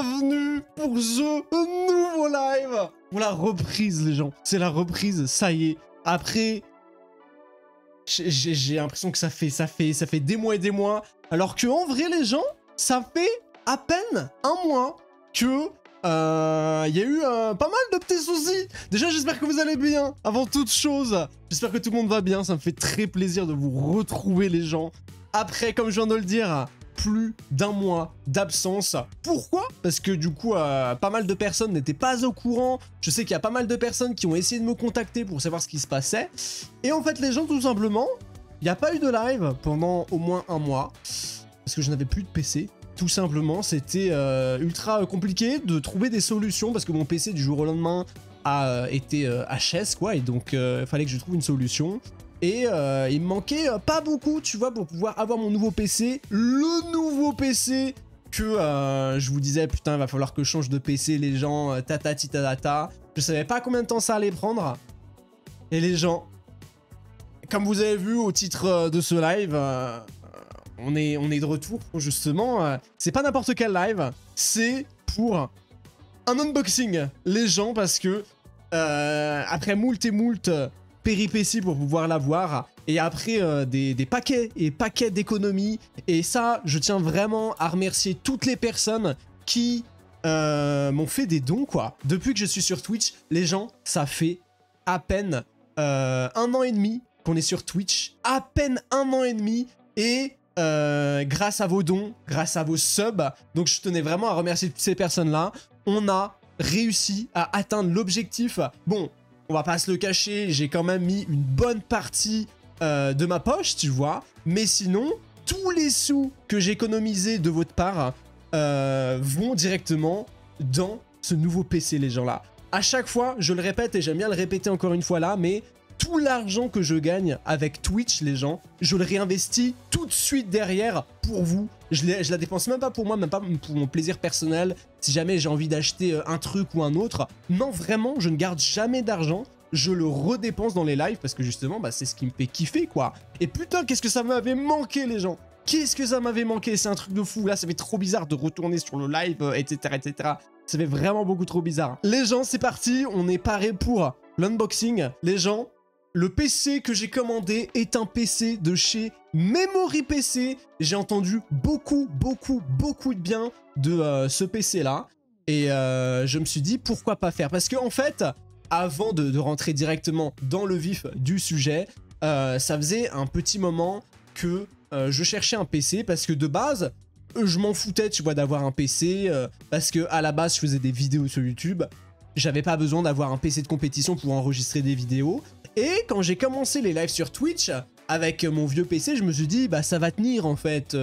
bienvenue pour ce nouveau live. Pour la reprise, les gens. C'est la reprise, ça y est. Après, j'ai l'impression que ça fait des mois et des mois. Alors que en vrai, les gens, ça fait à peine un mois que il y a eu pas mal de petits soucis. Déjà, j'espère que vous allez bien. Avant toute chose, j'espère que tout le monde va bien. Ça me fait très plaisir de vous retrouver, les gens. Après, comme je viens de le dire, plus d'un mois d'absence. Pourquoi? Parce que du coup, pas mal de personnes n'étaient pas au courant. Je sais qu'il y a pas mal de personnes qui ont essayé de me contacter pour savoir ce qui se passait. Et en fait, les gens, tout simplement, il n'y a pas eu de live pendant au moins un mois. Parce que je n'avais plus de PC. Tout simplement, c'était ultra compliqué de trouver des solutions. Parce que mon PC, du jour au lendemain, a été HS, quoi. Et donc, il fallait que je trouve une solution. Et il me manquait pas beaucoup, tu vois, pour pouvoir avoir mon nouveau PC. Le nouveau PC que je vous disais, putain, il va falloir que je change de PC, les gens, tatati tatata. Je savais pas combien de temps ça allait prendre. Et les gens, comme vous avez vu au titre de ce live, on est de retour, justement. C'est pas n'importe quel live, c'est pour un unboxing, les gens, parce que après moult et moult péripéties pour pouvoir l'avoir, et après des paquets et paquets d'économies, et ça, je tiens vraiment à remercier toutes les personnes qui m'ont fait des dons, quoi. Depuis que je suis sur Twitch, les gens, ça fait à peine un an et demi qu'on est sur Twitch, à peine un an et demi, et grâce à vos dons, grâce à vos subs, donc je tenais vraiment à remercier toutes ces personnes-là, on a réussi à atteindre l'objectif. Bon, on va pas se le cacher, j'ai quand même mis une bonne partie de ma poche, tu vois. Mais sinon, tous les sous que j'ai économisés de votre part vont directement dans ce nouveau PC, les gens là. À chaque fois, je le répète et j'aime bien le répéter encore une fois là, mais tout l'argent que je gagne avec Twitch, les gens, je le réinvestis tout de suite derrière pour vous. Je la dépense même pas pour moi, même pas pour mon plaisir personnel, si jamais j'ai envie d'acheter un truc ou un autre. Non, vraiment, je ne garde jamais d'argent. Je le redépense dans les lives parce que justement, bah, c'est ce qui me fait kiffer, quoi. Et putain, qu'est-ce que ça m'avait manqué, les gens. Qu'est-ce que ça m'avait manqué. C'est un truc de fou. Là, ça fait trop bizarre de retourner sur le live, etc., etc. Ça fait vraiment beaucoup trop bizarre. Les gens, c'est parti. On est paré pour l'unboxing. Les gens, le PC que j'ai commandé est un PC de chez Memory PC. J'ai entendu beaucoup de bien de ce PC-là. Et je me suis dit, pourquoi pas faire? Parce que en fait, avant de rentrer directement dans le vif du sujet, ça faisait un petit moment que je cherchais un PC. Parce que de base, je m'en foutais, tu vois, d'avoir un PC. Parce que à la base, je faisais des vidéos sur YouTube. J'avais pas besoin d'avoir un PC de compétition pour enregistrer des vidéos. Et quand j'ai commencé les lives sur Twitch, avec mon vieux PC, je me suis dit, bah ça va tenir en fait,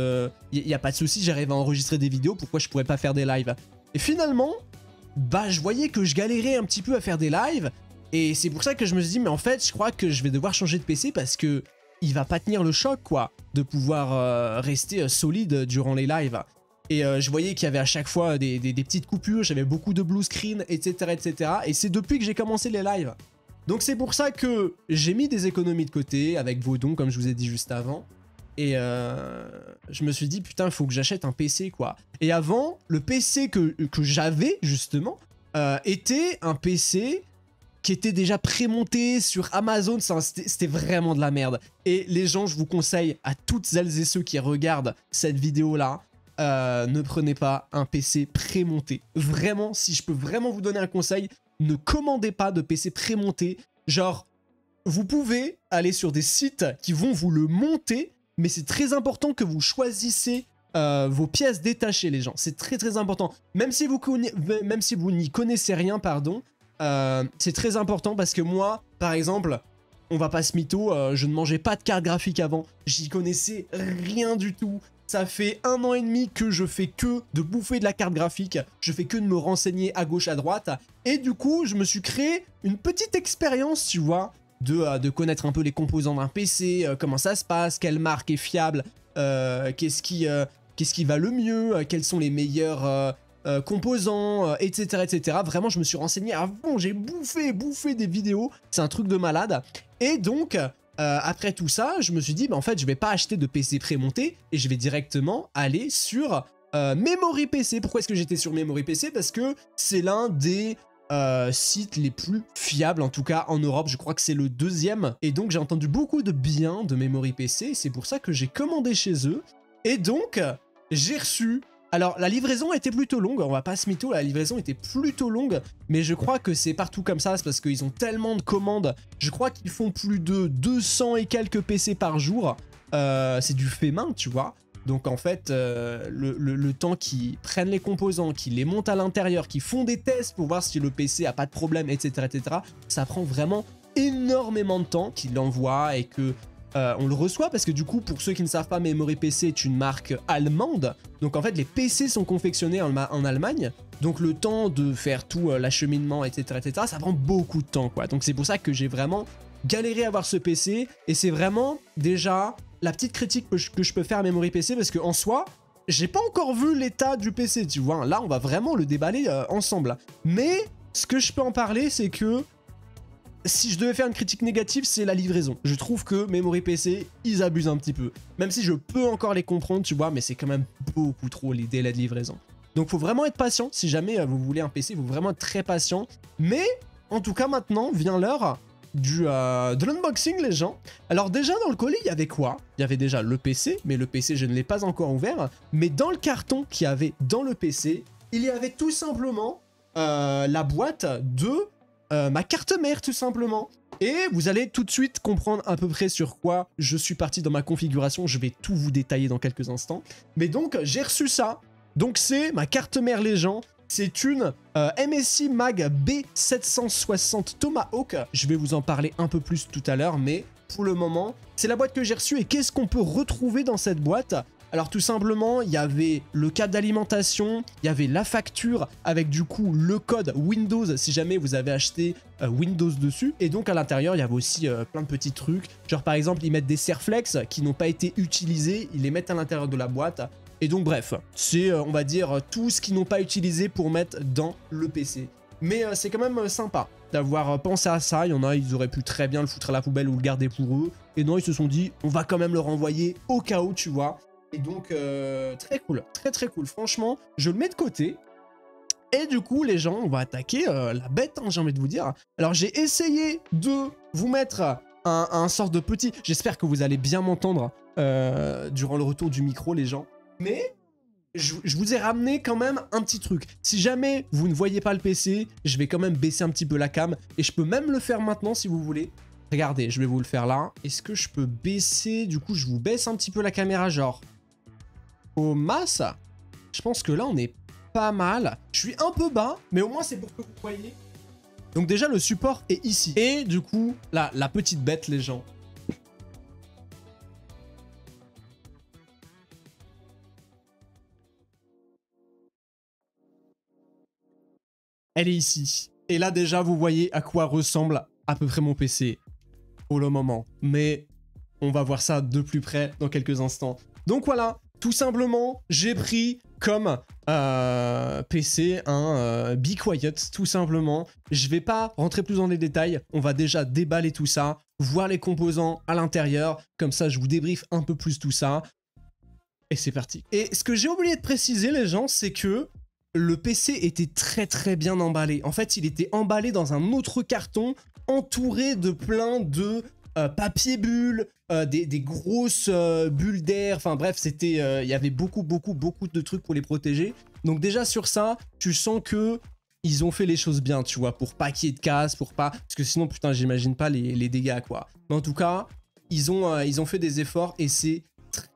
y a pas de souci, j'arrive à enregistrer des vidéos, pourquoi je pourrais pas faire des lives? Et finalement, bah je voyais que je galérais un petit peu à faire des lives, et c'est pour ça que je me suis dit, mais en fait, je crois que je vais devoir changer de PC parce que il va pas tenir le choc, quoi, de pouvoir rester solide durant les lives. Et je voyais qu'il y avait à chaque fois des petites coupures, j'avais beaucoup de blue screen, etc., etc. Et c'est depuis que j'ai commencé les lives. Donc c'est pour ça que j'ai mis des économies de côté avec vos dons, comme je vous ai dit juste avant. Et je me suis dit, putain, il faut que j'achète un PC, quoi. Et avant, le PC que j'avais, justement, était un PC qui était déjà prémonté sur Amazon. C'était vraiment de la merde. Et les gens, je vous conseille à toutes celles et ceux qui regardent cette vidéo-là, ne prenez pas un PC prémonté. Vraiment, si je peux vraiment vous donner un conseil, ne commandez pas de PC prémonté. Genre, vous pouvez aller sur des sites qui vont vous le monter, mais c'est très important que vous choisissez vos pièces détachées, les gens. C'est très important. Même si vous n'y connaissez rien, pardon, c'est très important parce que moi, par exemple, on va pas se mytho, je ne mangeais pas de carte graphique avant. J'y connaissais rien du tout. Ça fait un an et demi que je fais que de bouffer de la carte graphique, je fais que de me renseigner à gauche, à droite, et du coup, je me suis créé une petite expérience, tu vois, de connaître un peu les composants d'un PC, comment ça se passe, quelle marque est fiable, qu'est-ce qui va le mieux, quels sont les meilleurs composants, etc., etc. Vraiment, je me suis renseigné à fond, j'ai bouffé des vidéos, c'est un truc de malade, et donc... après tout ça, je me suis dit, bah en fait, je vais pas acheter de PC prémonté et je vais directement aller sur Memory PC. Pourquoi est-ce que j'étais sur Memory PC? Parce que c'est l'un des sites les plus fiables, en tout cas en Europe. Je crois que c'est le 2e. Et donc j'ai entendu beaucoup de bien de Memory PC. C'est pour ça que j'ai commandé chez eux. Et donc j'ai reçu... Alors, la livraison était plutôt longue, on va pas se mytho, la livraison était plutôt longue, mais je crois que c'est partout comme ça, c'est parce qu'ils ont tellement de commandes. Je crois qu'ils font plus de 200 et quelques PC par jour. C'est du fait main, tu vois. Donc en fait, le temps qu'ils prennent les composants, qu'ils les montent à l'intérieur, qu'ils font des tests pour voir si le PC a pas de problème, etc., ça prend vraiment énormément de temps qu'ils l'envoient et que... on le reçoit parce que du coup, pour ceux qui ne savent pas, Memory PC est une marque allemande. Donc en fait, les PC sont confectionnés en Allemagne. Donc le temps de faire tout l'acheminement, etc., ça prend beaucoup de temps, quoi. Donc c'est pour ça que j'ai vraiment galéré à avoir ce PC. Et c'est vraiment déjà la petite critique que je peux faire à Memory PC parce qu'en soi, j'ai pas encore vu l'état du PC, tu vois. Là, on va vraiment le déballer ensemble. Mais ce que je peux en parler, c'est que si je devais faire une critique négative, c'est la livraison. Je trouve que Memory PC, ils abusent un petit peu. Même si je peux encore les comprendre, tu vois, mais c'est quand même beaucoup trop les délais de livraison. Donc faut vraiment être patient. Si jamais vous voulez un PC, il faut vraiment être très patient. Mais en tout cas, maintenant vient l'heure de l'unboxing, les gens. Alors déjà, dans le colis, il y avait quoi? Il y avait déjà le PC, mais le PC, je ne l'ai pas encore ouvert. Mais dans le carton qu'il y avait dans le PC, il y avait tout simplement la boîte de... ma carte mère, tout simplement. Et vous allez tout de suite comprendre à peu près sur quoi je suis parti dans ma configuration. Je vais tout vous détailler dans quelques instants. Mais donc, j'ai reçu ça. Donc, c'est ma carte mère Legend. C'est une MSI Mag B760 Tomahawk. Je vais vous en parler un peu plus tout à l'heure, mais pour le moment, c'est la boîte que j'ai reçue. Et qu'est-ce qu'on peut retrouver dans cette boîte ? Alors tout simplement, il y avait le câble d'alimentation, il y avait la facture avec du coup le code Windows si jamais vous avez acheté Windows dessus. Et donc à l'intérieur, il y avait aussi plein de petits trucs. Genre par exemple, ils mettent des Serflex qui n'ont pas été utilisés, ils les mettent à l'intérieur de la boîte. Et donc bref, c'est on va dire tout ce qu'ils n'ont pas utilisé pour mettre dans le PC. Mais c'est quand même sympa d'avoir pensé à ça. Il y en a, ils auraient pu très bien le foutre à la poubelle ou le garder pour eux. Et non, ils se sont dit, on va quand même le renvoyer au cas où, tu vois. Et donc, très cool, très cool. Franchement, je le mets de côté. Et du coup, les gens, on va attaquer la bête, hein, j'ai envie de vous dire. Alors, j'ai essayé de vous mettre un sort de petit... J'espère que vous allez bien m'entendre durant le retour du micro, les gens. Mais je vous ai ramené quand même un petit truc. Si jamais vous ne voyez pas le PC, je vais quand même baisser un petit peu la cam. Et je peux même le faire maintenant, si vous voulez. Regardez, je vais vous le faire là. Est-ce que je peux baisser... Du coup, je vous baisse un petit peu la caméra, genre... au masse, je pense que là on est pas mal. Je suis un peu bas, mais au moins c'est pour que vous voyez. Donc déjà le support est ici. Et du coup, là, la petite bête, les gens. Elle est ici. Et là déjà vous voyez à quoi ressemble à peu près mon PC pour le moment. Mais on va voir ça de plus près dans quelques instants. Donc voilà. Tout simplement, j'ai pris comme PC un Be Quiet, tout simplement. Je vais pas rentrer plus dans les détails, on va déjà déballer tout ça, voir les composants à l'intérieur, comme ça je vous débriefe un peu plus tout ça. Et c'est parti. Et ce que j'ai oublié de préciser, les gens, c'est que le PC était très bien emballé. En fait, il était emballé dans un autre carton, entouré de plein de... papier bulle, des grosses bulles d'air, enfin bref, c'était, il y avait beaucoup de trucs pour les protéger. Donc déjà sur ça, tu sens que ils ont fait les choses bien, tu vois, pour pas qu'il y ait de casse, pour pas... Parce que sinon, putain, j'imagine pas les dégâts, quoi. Mais en tout cas, ils ont fait des efforts et c'est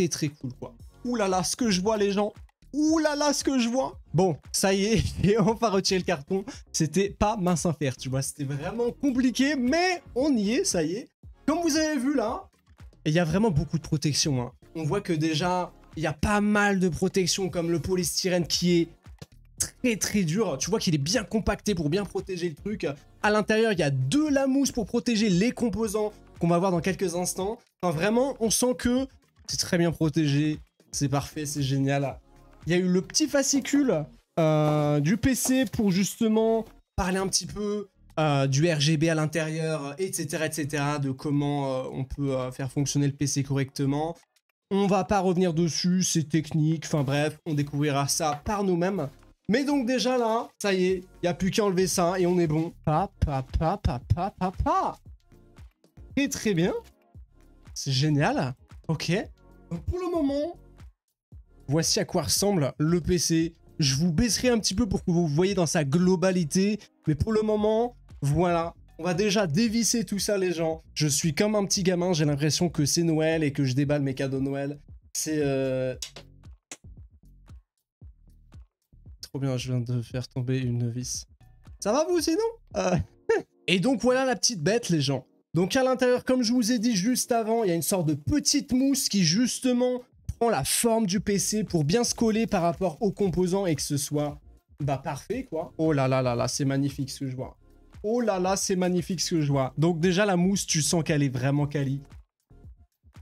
très cool, quoi. Ouh là là, ce que je vois, les gens. Ouh là là, ce que je vois. Bon, ça y est, j'ai enfin retiré le carton. C'était pas mince à faire, tu vois, c'était vraiment compliqué, mais on y est, ça y est. Comme vous avez vu là, il y a vraiment beaucoup de protection. Hein. On voit que déjà, il y a pas mal de protection comme le polystyrène qui est très dur. Tu vois qu'il est bien compacté pour bien protéger le truc. À l'intérieur, il y a de la mousse pour protéger les composants qu'on va voir dans quelques instants. Enfin, vraiment, on sent que c'est très bien protégé. C'est parfait, c'est génial. Il y a eu le petit fascicule du PC pour justement parler un petit peu... du RGB à l'intérieur, etc., de comment on peut faire fonctionner le PC correctement. On va pas revenir dessus, c'est technique, enfin bref, on découvrira ça par nous-mêmes. Mais donc déjà là, ça y est, il n'y a plus qu'à enlever ça et on est bon. Et très bien. C'est génial. Ok. Donc pour le moment, voici à quoi ressemble le PC. Je vous baisserai un petit peu pour que vous voyez dans sa globalité. Mais pour le moment, voilà. On va déjà dévisser tout ça, les gens. Je suis comme un petit gamin, j'ai l'impression que c'est Noël et que je déballe mes cadeaux de Noël. C'est... Trop bien, je viens de faire tomber une vis. Ça va vous sinon Et donc voilà la petite bête, les gens. Donc à l'intérieur, comme je vous ai dit juste avant, il y a une sorte de petite mousse qui justement prend la forme du PC pour bien se coller par rapport aux composants et que ce soit bah parfait quoi. Oh là là là là, c'est magnifique ce que je vois. Oh là là, c'est magnifique ce que je vois. Donc déjà la mousse, tu sens qu'elle est vraiment quali.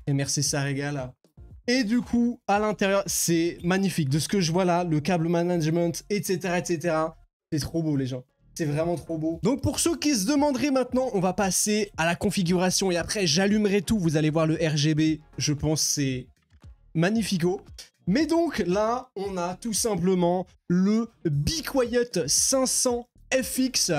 Et merci, ça régale. Et du coup, à l'intérieur, c'est magnifique. De ce que je vois là, le câble management, etc., etc. C'est trop beau, les gens. C'est vraiment trop beau. Donc, pour ceux qui se demanderaient maintenant, on va passer à la configuration. Et après, j'allumerai tout. Vous allez voir le RGB. Je pense que c'est magnifico. Mais donc, là, on a tout simplement le Be Quiet 500 FX,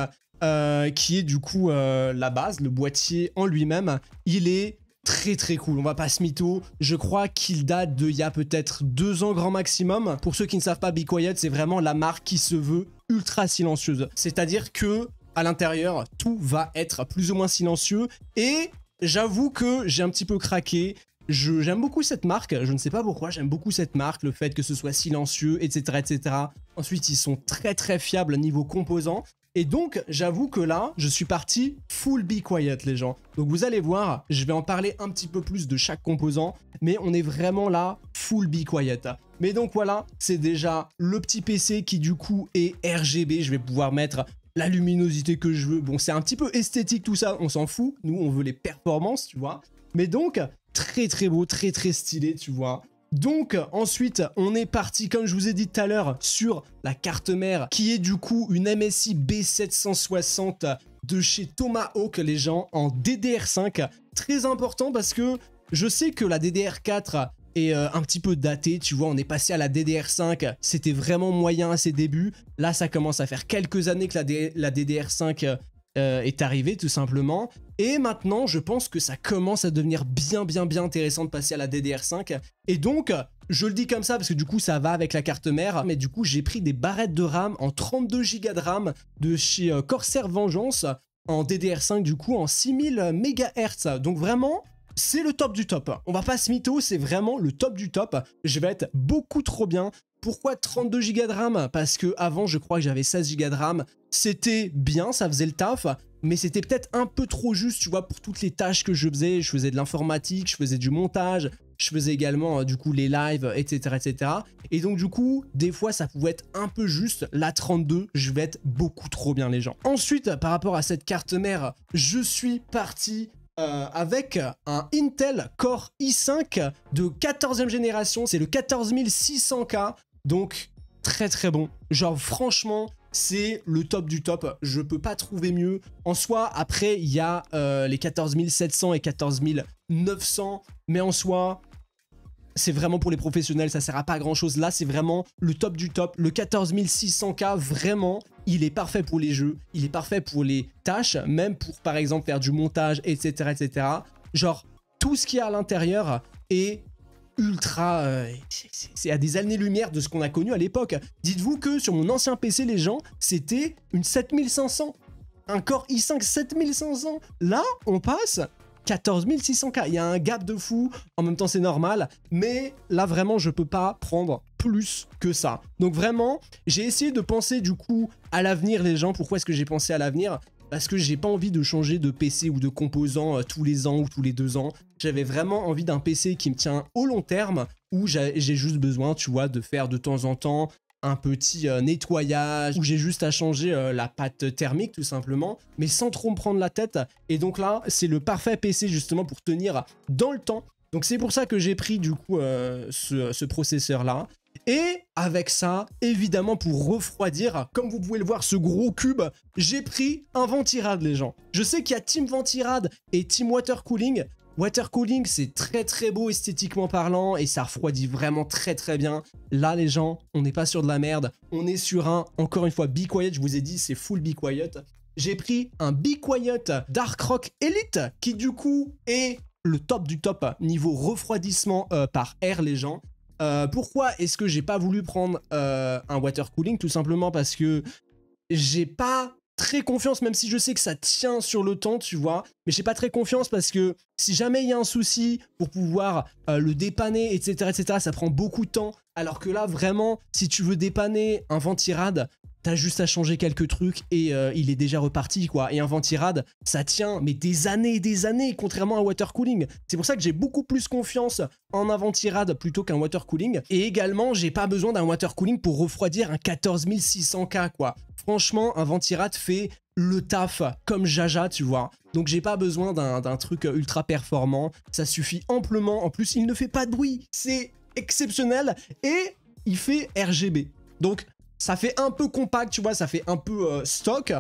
qui est du coup la base, le boîtier en lui-même. Il est... très très cool, on va pas se mytho. Je crois qu'il date d'il y a peut-être 2 ans grand maximum. Pour ceux qui ne savent pas, Be Quiet, c'est vraiment la marque qui se veut ultra silencieuse. C'est-à-dire que à l'intérieur, tout va être plus ou moins silencieux. Et j'avoue que j'ai un petit peu craqué. J'aime beaucoup cette marque, je ne sais pas pourquoi, j'aime beaucoup cette marque, le fait que ce soit silencieux, etc., etc. Ensuite, ils sont très très fiables niveau composants. Et donc, j'avoue que là, je suis parti full Be Quiet, les gens. Donc, vous allez voir, je vais en parler un petit peu plus de chaque composant, mais on est vraiment là, full Be Quiet. Mais donc, voilà, c'est déjà le petit PC qui, du coup, est RGB. Je vais pouvoir mettre la luminosité que je veux. Bon, c'est un petit peu esthétique, tout ça, on s'en fout. Nous, on veut les performances, tu vois. Mais donc, très, très beau, très, très stylé, tu vois. Donc ensuite on est parti comme je vous ai dit tout à l'heure sur la carte mère qui est du coup une MSI B760 de chez Tomahawk les gens en DDR5. Très important parce que je sais que la DDR4 est un petit peu datée, tu vois, on est passé à la DDR5, c'était vraiment moyen à ses débuts. Là ça commence à faire quelques années que la DDR5 est arrivée tout simplement. Et maintenant, je pense que ça commence à devenir bien intéressant de passer à la DDR5. Et donc, je le dis comme ça parce que du coup, ça va avec la carte mère. Mais du coup, j'ai pris des barrettes de RAM en 32 Go de RAM de chez Corsair Vengeance en DDR5, du coup, en 6000 MHz. Donc vraiment... c'est le top du top. On va pas se mytho, c'est vraiment le top du top. Je vais être beaucoup trop bien. Pourquoi 32 Go de RAM? Parce que avant, je crois que j'avais 16 Go de RAM. C'était bien, ça faisait le taf, mais c'était peut-être un peu trop juste, tu vois, pour toutes les tâches que je faisais. Je faisais de l'informatique, je faisais du montage, je faisais également, du coup, les lives, etc., etc. Et donc, du coup, des fois, ça pouvait être un peu juste. La 32, je vais être beaucoup trop bien, les gens. Ensuite, par rapport à cette carte mère, je suis parti... avec un Intel Core i5 de 14e génération, c'est le 14600K, donc très très bon. Genre franchement, c'est le top du top, je peux pas trouver mieux. En soi, après, il y a les 14700 et 14900, mais en soi... c'est vraiment pour les professionnels, ça sert à pas grand chose. Là, c'est vraiment le top du top. Le 14600K, vraiment, il est parfait pour les jeux. Il est parfait pour les tâches, même pour, par exemple, faire du montage, etc., etc. Genre, tout ce qu'il y a à l'intérieur est ultra... c'est à des années-lumière de ce qu'on a connu à l'époque. Dites-vous que sur mon ancien PC, les gens, c'était une 7500. Un Core i5 7500. Là, on passe... 14600K, il y a un gap de fou, en même temps c'est normal, mais là vraiment je peux pas prendre plus que ça. Donc vraiment, j'ai essayé de penser du coup à l'avenir les gens. Pourquoi est-ce que j'ai pensé à l'avenir? Parce que j'ai pas envie de changer de PC ou de composants tous les ans ou tous les 2 ans. J'avais vraiment envie d'un PC qui me tient au long terme, où j'ai juste besoin, tu vois, de faire de temps en temps un petit nettoyage, où j'ai juste à changer la pâte thermique tout simplement, mais sans trop me prendre la tête. Et donc là, c'est le parfait PC justement pour tenir dans le temps. Donc c'est pour ça que j'ai pris du coup ce processeur-là. Et avec ça, évidemment pour refroidir, comme vous pouvez le voir, ce gros cube, j'ai pris un Ventirad les gens. Je sais qu'il y a Team Ventirad et Team Water Cooling. water cooling, c'est très très beau esthétiquement parlant et ça refroidit vraiment très très bien. Là les gens, on n'est pas sur de la merde, on est sur un, encore une fois, Be Quiet, je vous ai dit, c'est full Be Quiet. J'ai pris un Be Quiet Dark Rock Elite qui du coup est le top du top niveau refroidissement par air les gens. Pourquoi est-ce que j'ai pas voulu prendre un water cooling? Tout simplement parce que j'ai pas très confiance, même si je sais que ça tient sur le temps, tu vois, mais j'ai pas très confiance parce que si jamais il y a un souci pour pouvoir le dépanner, etc., ça prend beaucoup de temps, alors que là, vraiment, si tu veux dépanner un Ventirad, t'as juste à changer quelques trucs et il est déjà reparti, quoi. Et un Ventirad, ça tient, mais des années, contrairement à un water cooling. C'est pour ça que j'ai beaucoup plus confiance en un Ventirad plutôt qu'un water cooling. Et également, j'ai pas besoin d'un water cooling pour refroidir un 14600K, quoi. Franchement, un Ventirad fait le taf comme Jaja, tu vois. Donc j'ai pas besoin d'un truc ultra performant. Ça suffit amplement. En plus, il ne fait pas de bruit. C'est exceptionnel. Et il fait RGB. Donc ça fait un peu compact, tu vois, ça fait un peu stock.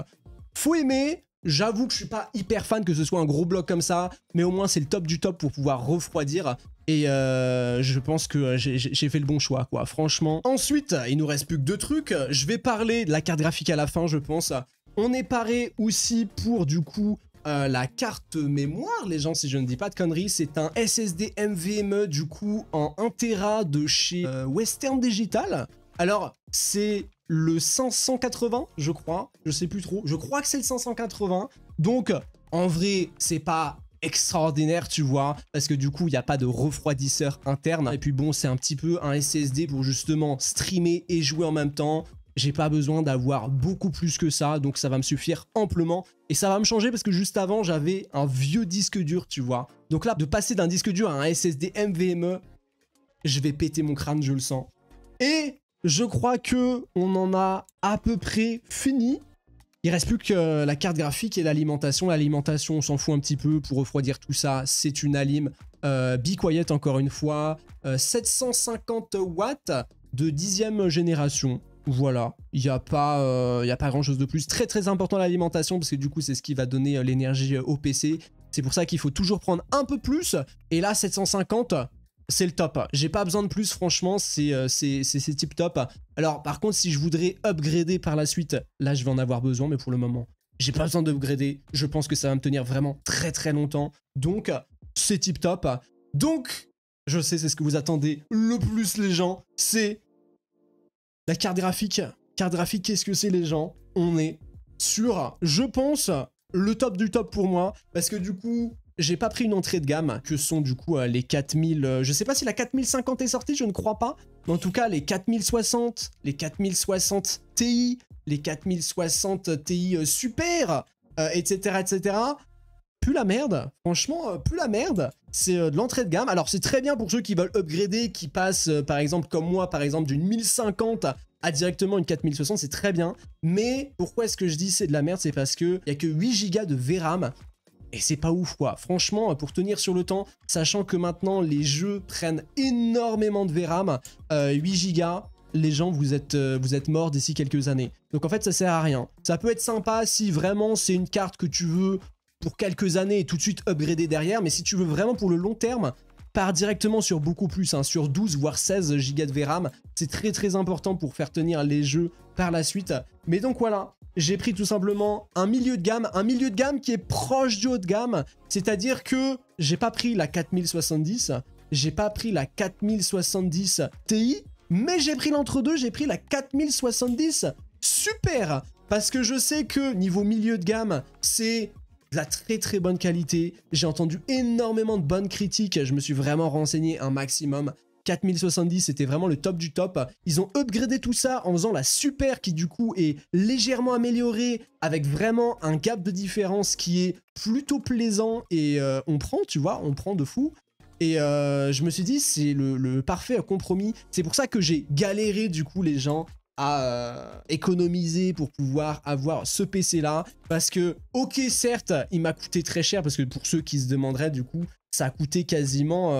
Faut aimer. J'avoue que je suis pas hyper fan que ce soit un gros bloc comme ça, mais au moins c'est le top du top pour pouvoir refroidir. Et je pense que j'ai fait le bon choix, quoi, franchement. Ensuite, il nous reste plus que 2 trucs. Je vais parler de la carte graphique à la fin, je pense. On est paré aussi pour, du coup, la carte mémoire, les gens, si je ne dis pas de conneries. C'est un SSD NVMe, du coup, en 1 Tera de chez Western Digital. Alors, c'est le 580, je crois. Je sais plus trop. Je crois que c'est le 580. Donc, en vrai, c'est pas extraordinaire, tu vois, parce que du coup, il n'y a pas de refroidisseur interne. Et puis bon, c'est un petit peu un SSD pour justement streamer et jouer en même temps. J'ai pas besoin d'avoir beaucoup plus que ça, donc ça va me suffire amplement. Et ça va me changer parce que juste avant, j'avais un vieux disque dur, tu vois. Donc là, de passer d'un disque dur à un SSD NVMe, je vais péter mon crâne, je le sens. Et je crois que on en a à peu près fini. Il reste plus que la carte graphique et l'alimentation. L'alimentation, on s'en fout un petit peu pour refroidir tout ça. C'est une alim. Be Quiet, encore une fois. 750 watts de 10e génération. Voilà. Il n'y a pas grand chose de plus. Très très important l'alimentation parce que du coup, c'est ce qui va donner l'énergie au PC. C'est pour ça qu'il faut toujours prendre un peu plus. Et là, 750... c'est le top. J'ai pas besoin de plus, franchement, c'est tip top. Alors, par contre, si je voudrais upgrader par la suite, là, je vais en avoir besoin, mais pour le moment, j'ai pas besoin d'upgrader. Je pense que ça va me tenir vraiment très très longtemps. Donc, c'est tip top. Donc, je sais, c'est ce que vous attendez le plus, les gens. C'est la carte graphique. Carte graphique, qu'est-ce que c'est, les gens? On est sur, je pense, le top du top pour moi. Parce que du coup... j'ai pas pris une entrée de gamme, que sont du coup les 4000... je sais pas si la 4050 est sortie, je ne crois pas. Mais en tout cas, les 4060, les 4060 Ti, les 4060 Ti Super, etc., etc. Plus la merde, franchement, plus la merde. C'est de l'entrée de gamme. Alors, c'est très bien pour ceux qui veulent upgrader, qui passent, par exemple, comme moi, par exemple, d'une 1050 à directement une 4060, c'est très bien. Mais pourquoi est-ce que je dis c'est de la merde? C'est parce qu'il n'y a que 8 Go de VRAM. Et c'est pas ouf, quoi. Franchement, pour tenir sur le temps, sachant que maintenant, les jeux prennent énormément de VRAM, 8 Go, les gens, vous êtes morts d'ici quelques années. Donc en fait, ça sert à rien. Ça peut être sympa si vraiment c'est une carte que tu veux pour quelques années et tout de suite upgrader derrière, mais si tu veux vraiment pour le long terme, pars directement sur beaucoup plus, hein, sur 12 voire 16 Go de VRAM. C'est très très important pour faire tenir les jeux par la suite. Mais donc voilà. J'ai pris tout simplement un milieu de gamme qui est proche du haut de gamme, c'est-à-dire que j'ai pas pris la 4070, j'ai pas pris la 4070 Ti, mais j'ai pris l'entre-deux, j'ai pris la 4070 Super, parce que je sais que niveau milieu de gamme, c'est de la très très bonne qualité, j'ai entendu énormément de bonnes critiques, je me suis vraiment renseigné un maximum. 4070, c'était vraiment le top du top. Ils ont upgradé tout ça en faisant la Super qui du coup est légèrement améliorée avec vraiment un gap de différence qui est plutôt plaisant et on prend, tu vois, on prend de fou. Et je me suis dit, c'est le parfait compromis. C'est pour ça que j'ai galéré du coup les gens à économiser pour pouvoir avoir ce PC là. Parce que, ok certes, il m'a coûté très cher parce que pour ceux qui se demanderaient du coup, ça a coûté quasiment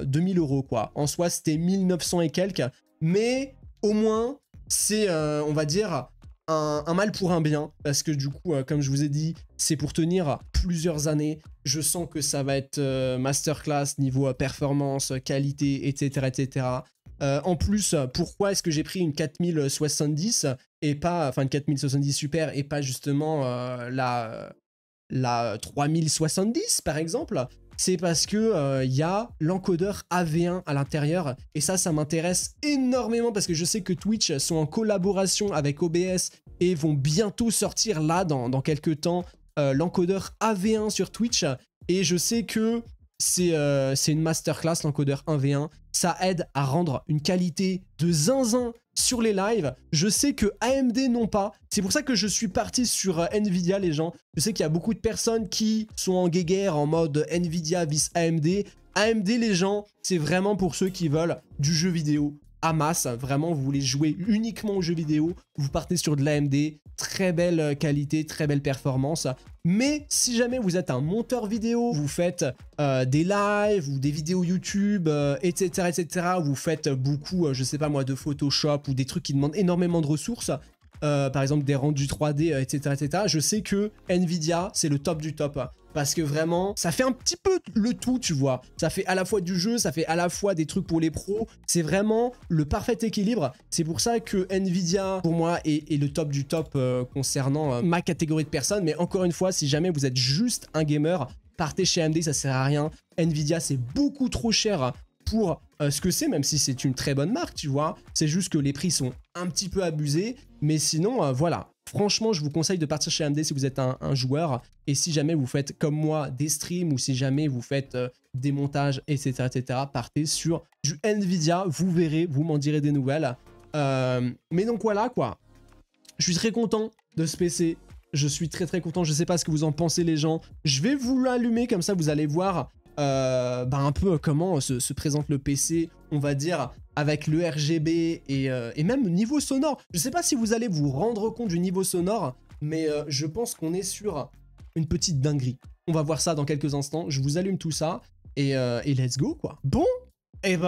2000 € quoi. En soi, c'était 1900 et quelques. Mais au moins, c'est, on va dire, un mal pour un bien, parce que du coup, comme je vous ai dit, c'est pour tenir plusieurs années. Je sens que ça va être masterclass niveau performance, qualité, etc. etc. En plus, pourquoi est-ce que j'ai pris une 4070 et pas, enfin une 4070 Super et pas justement la 3070 par exemple? C'est parce que y a l'encodeur AV1 à l'intérieur et ça m'intéresse énormément parce que je sais que Twitch sont en collaboration avec OBS et vont bientôt sortir là dans quelques temps l'encodeur AV1 sur Twitch et je sais que c'est une masterclass l'encodeur 1v1, ça aide à rendre une qualité de zinzin sur les lives. Je sais que AMD n'ont pas, c'est pour ça que je suis parti sur Nvidia les gens. Je sais qu'il y a beaucoup de personnes qui sont en guéguerre en mode Nvidia vis AMD. AMD les gens, c'est vraiment pour ceux qui veulent du jeu vidéo à masse. Vraiment, vous voulez jouer uniquement aux jeux vidéo, vous partez sur de l'AMD, très belle qualité, très belle performance. Mais si jamais vous êtes un monteur vidéo, vous faites des lives ou des vidéos YouTube, etc., etc., vous faites beaucoup, je sais pas moi, de Photoshop ou des trucs qui demandent énormément de ressources, par exemple des rendus 3D, etc., etc., je sais que Nvidia, c'est le top du top. Parce que vraiment, ça fait un petit peu le tout, tu vois. Ça fait à la fois du jeu, ça fait à la fois des trucs pour les pros. C'est vraiment le parfait équilibre. C'est pour ça que Nvidia, pour moi, est le top du top concernant ma catégorie de personnes. Mais encore une fois, si jamais vous êtes juste un gamer, partez chez AMD, ça sert à rien. Nvidia, c'est beaucoup trop cher pour ce que c'est, même si c'est une très bonne marque, tu vois. C'est juste que les prix sont un petit peu abusés. Mais sinon, voilà. Franchement, je vous conseille de partir chez AMD si vous êtes un joueur. Et si jamais vous faites comme moi des streams ou si jamais vous faites des montages, etc., etc., partez sur du Nvidia. Vous verrez, vous m'en direz des nouvelles. Mais donc voilà quoi. Je suis très content de ce PC. Je suis très très content. Je sais pas ce que vous en pensez les gens. Je vais vous l'allumer comme ça vous allez voir un peu comment se présente le PC, on va dire, avec le RGB et même niveau sonore. Je sais pas si vous allez vous rendre compte du niveau sonore, mais je pense qu'on est sur une petite dinguerie. On va voir ça dans quelques instants. Je vous allume tout ça et let's go quoi. Bon, et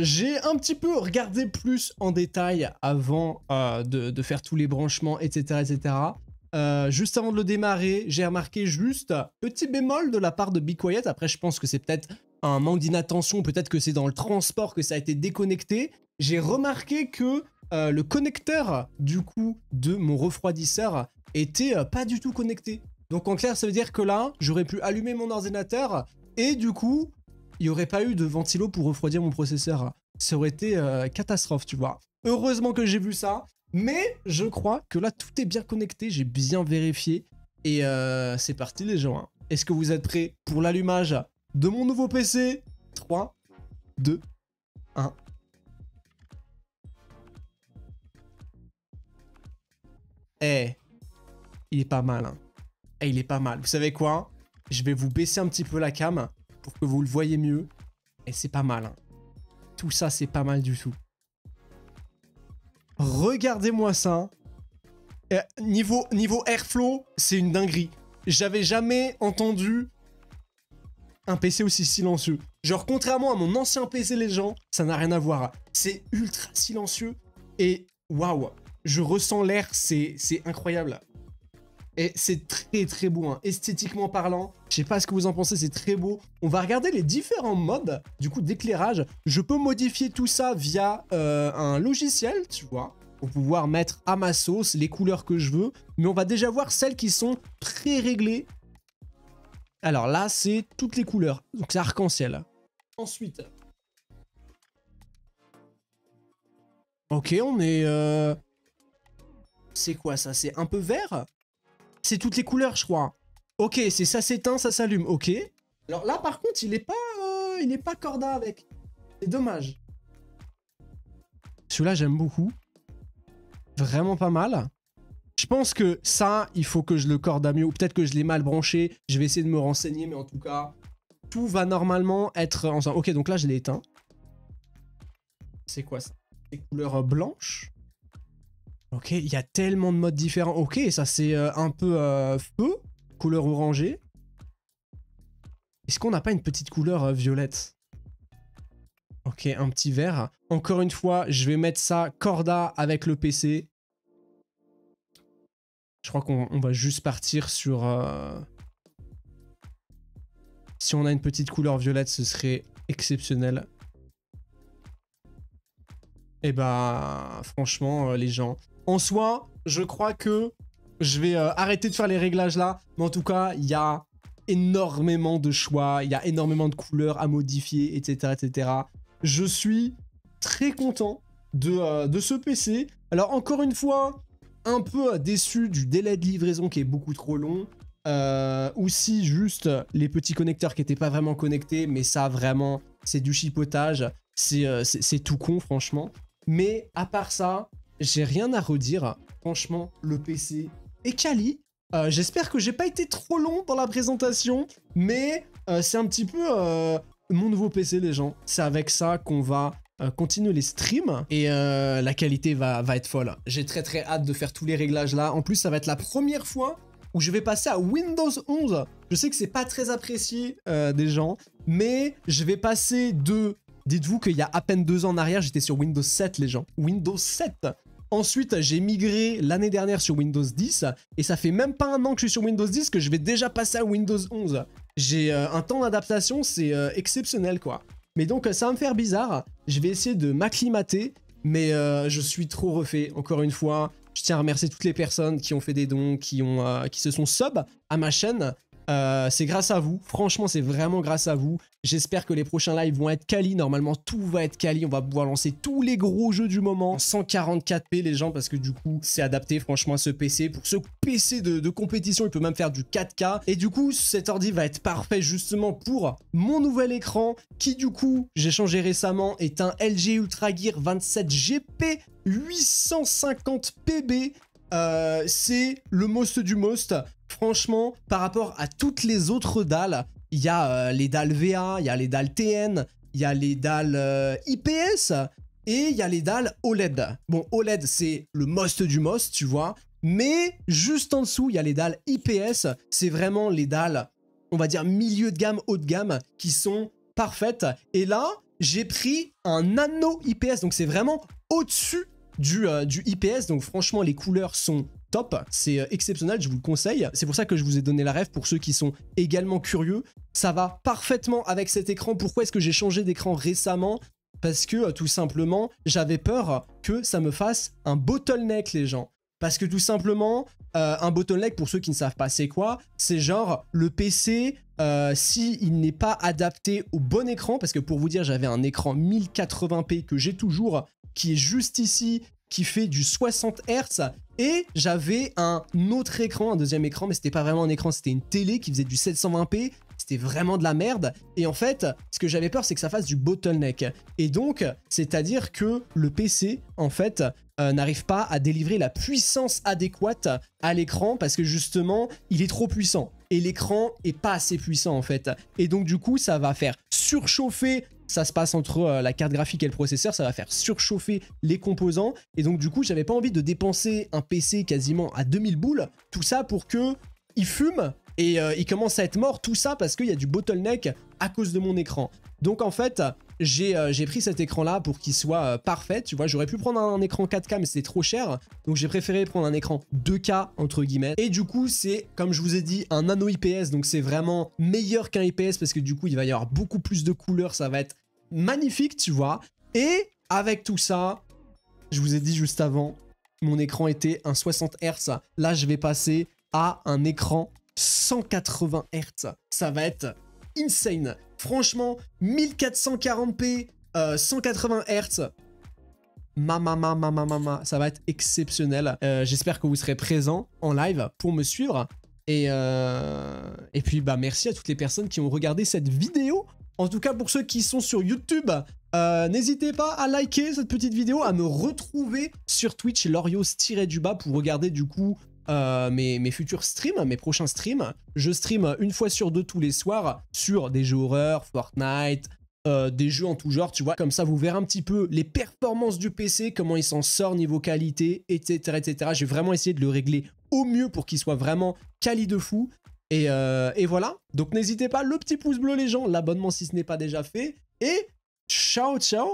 j'ai un petit peu regardé plus en détail avant de faire tous les branchements, etc., etc. Juste avant de le démarrer, j'ai remarqué juste petit bémol de la part de Be Quiet. Après, je pense que c'est peut-être un manque d'inattention, peut-être que c'est dans le transport que ça a été déconnecté. J'ai remarqué que le connecteur, du coup, de mon refroidisseur était pas du tout connecté. Donc en clair, ça veut dire que là, j'aurais pu allumer mon ordinateur et du coup, il n'y aurait pas eu de ventilo pour refroidir mon processeur. Ça aurait été catastrophe, tu vois. Heureusement que j'ai vu ça. Mais je crois que là, tout est bien connecté, j'ai bien vérifié. Et c'est parti les gens. Hein. Est-ce que vous êtes prêts pour l'allumage de mon nouveau PC? 3, 2, 1. Eh, il est pas mal. Hein. Eh, il est pas mal. Vous savez quoi? Je vais vous baisser un petit peu la cam pour que vous le voyez mieux. Et c'est pas mal. Hein. Tout ça, c'est pas mal du tout. Regardez-moi ça. Niveau airflow, c'est une dinguerie. J'avais jamais entendu un PC aussi silencieux. Genre, contrairement à mon ancien PC, les gens, ça n'a rien à voir. C'est ultra silencieux. Et waouh, je ressens l'air, c'est incroyable. Et c'est très très beau, hein. Esthétiquement parlant. Je sais pas ce que vous en pensez, c'est très beau. On va regarder les différents modes, du coup, d'éclairage. Je peux modifier tout ça via un logiciel, tu vois, pour pouvoir mettre à ma sauce les couleurs que je veux. Mais on va déjà voir celles qui sont pré-réglées. Alors là, c'est toutes les couleurs. Donc c'est arc-en-ciel. Ensuite. Ok, on est... C'est quoi ça? C'est un peu vert? C'est toutes les couleurs, je crois. Ok, c'est ça s'éteint, ça s'allume. Ok. Alors là, par contre, il est pas corda avec. C'est dommage. Celui-là, j'aime beaucoup. Vraiment pas mal. Je pense que ça, il faut que je le corde à mieux. Ou peut-être que je l'ai mal branché. Je vais essayer de me renseigner, mais en tout cas, tout va normalement être ensemble. Ok, donc là, je l'ai éteint. C'est quoi ça? C'est couleur blanche. Ok, il y a tellement de modes différents. Ok, ça c'est un peu feu, couleur orangée. Est-ce qu'on n'a pas une petite couleur violette? Ok, un petit vert. Encore une fois, je vais mettre ça corda avec le PC. crois qu'on va juste partir sur... Si on a une petite couleur violette, ce serait exceptionnel. Et bah, franchement, les gens... En soi, je crois que je vais arrêter de faire les réglages là. Mais en tout cas, il y a énormément de choix. Il y a énormément de couleurs à modifier, etc. etc. Je suis très content de ce PC. Alors, encore une fois, un peu déçu du délai de livraison qui est beaucoup trop long. Aussi, juste les petits connecteurs qui n'étaient pas vraiment connectés. Mais ça, vraiment, c'est du chipotage. C'est tout con, franchement. Mais à part ça, j'ai rien à redire. Franchement, le PC est quali. J'espère que j'ai pas été trop long dans la présentation, mais c'est un petit peu mon nouveau PC, les gens. C'est avec ça qu'on va continuer les streams et la qualité va être folle. J'ai très hâte de faire tous les réglages là. En plus, ça va être la première fois où je vais passer à Windows 11. Je sais que c'est pas très apprécié des gens, mais je vais passer de... Dites-vous qu'il y a à peine 2 ans en arrière, j'étais sur Windows 7, les gens. Windows 7. Ensuite, j'ai migré l'année dernière sur Windows 10. Et ça fait même pas un an que je suis sur Windows 10 que je vais déjà passer à Windows 11. J'ai un temps d'adaptation, c'est exceptionnel, quoi. Mais donc, ça va me faire bizarre. Je vais essayer de m'acclimater. Mais je suis trop refait. Encore une fois, je tiens à remercier toutes les personnes qui ont fait des dons, qui se sont sub à ma chaîne. C'est grâce à vous, franchement c'est vraiment grâce à vous. J'espère que les prochains lives vont être quali, normalement tout va être quali, on va pouvoir lancer tous les gros jeux du moment en 144p les gens, parce que du coup c'est adapté franchement à ce PC. Pour ce PC de compétition il peut même faire du 4K, et du coup cet ordi va être parfait justement pour mon nouvel écran qui du coup j'ai changé récemment, est un LG Ultra Gear 27GP 850PB. C'est le most du most. Franchement, par rapport à toutes les autres dalles, il y a les dalles VA, il y a les dalles TN, il y a les dalles IPS et il y a les dalles OLED. Bon, OLED, c'est le most du most, tu vois. Mais juste en dessous, il y a les dalles IPS. C'est vraiment les dalles, on va dire, milieu de gamme, haut de gamme, qui sont parfaites. Et là, j'ai pris un nano IPS, donc c'est vraiment au-dessus du IPS. Donc franchement, les couleurs sont top, c'est exceptionnel, je vous le conseille. C'est pour ça que je vous ai donné la ref pour ceux qui sont également curieux. Ça va parfaitement avec cet écran. Pourquoi est-ce que j'ai changé d'écran récemment? Parce que tout simplement, j'avais peur que ça me fasse un bottleneck, les gens. Parce que tout simplement, un bottleneck, pour ceux qui ne savent pas c'est quoi, c'est genre le PC, s'il n'est pas adapté au bon écran, parce que pour vous dire, j'avais un écran 1080p que j'ai toujours, qui est juste ici, qui fait du 60 Hz, et j'avais un autre écran, un deuxième écran, mais c'était pas vraiment un écran, c'était une télé qui faisait du 720p, c'était vraiment de la merde. Et en fait, ce que j'avais peur, c'est que ça fasse du bottleneck. Et donc, c'est-à-dire que le PC, en fait, n'arrive pas à délivrer la puissance adéquate à l'écran, parce que justement, il est trop puissant. Et l'écran est pas assez puissant, en fait. Et donc, du coup, ça va faire surchauffer. Ça se passe entre la carte graphique et le processeur, ça va faire surchauffer les composants. Et donc du coup, j'avais pas envie de dépenser un PC quasiment à 2000 boules. Tout ça pour que il fume et il commence à être mort. Tout ça parce qu'il y a du bottleneck à cause de mon écran. Donc en fait, j'ai pris cet écran-là pour qu'il soit parfait. Tu vois, j'aurais pu prendre un écran 4K, mais c'était trop cher. Donc j'ai préféré prendre un écran 2K, entre guillemets. Et du coup, c'est, comme je vous ai dit, un nano IPS. Donc c'est vraiment meilleur qu'un IPS parce que du coup, il va y avoir beaucoup plus de couleurs. Ça va être magnifique, tu vois. Et avec tout ça, je vous ai dit juste avant, mon écran était un 60 Hz. Là, je vais passer à un écran 180 Hz. Ça va être insane. Franchement, 1440p, 180 Hz. Ça va être exceptionnel. J'espère que vous serez présents en live pour me suivre. Et puis, bah, merci à toutes les personnes qui ont regardé cette vidéo. En tout cas, pour ceux qui sont sur YouTube, n'hésitez pas à liker cette petite vidéo, à me retrouver sur Twitch, Lorios-du-bas, pour regarder du coup mes futurs streams, mes prochains streams. Je stream une fois sur deux tous les soirs sur des jeux horreur, Fortnite, des jeux en tout genre, tu vois. Comme ça, vous verrez un petit peu les performances du PC, comment il s'en sort niveau qualité, etc. etc. J'ai vraiment essayé de le régler au mieux pour qu'il soit vraiment quali de fou. Et voilà, donc n'hésitez pas, le petit pouce bleu les gens, l'abonnement si ce n'est pas déjà fait, et ciao ciao.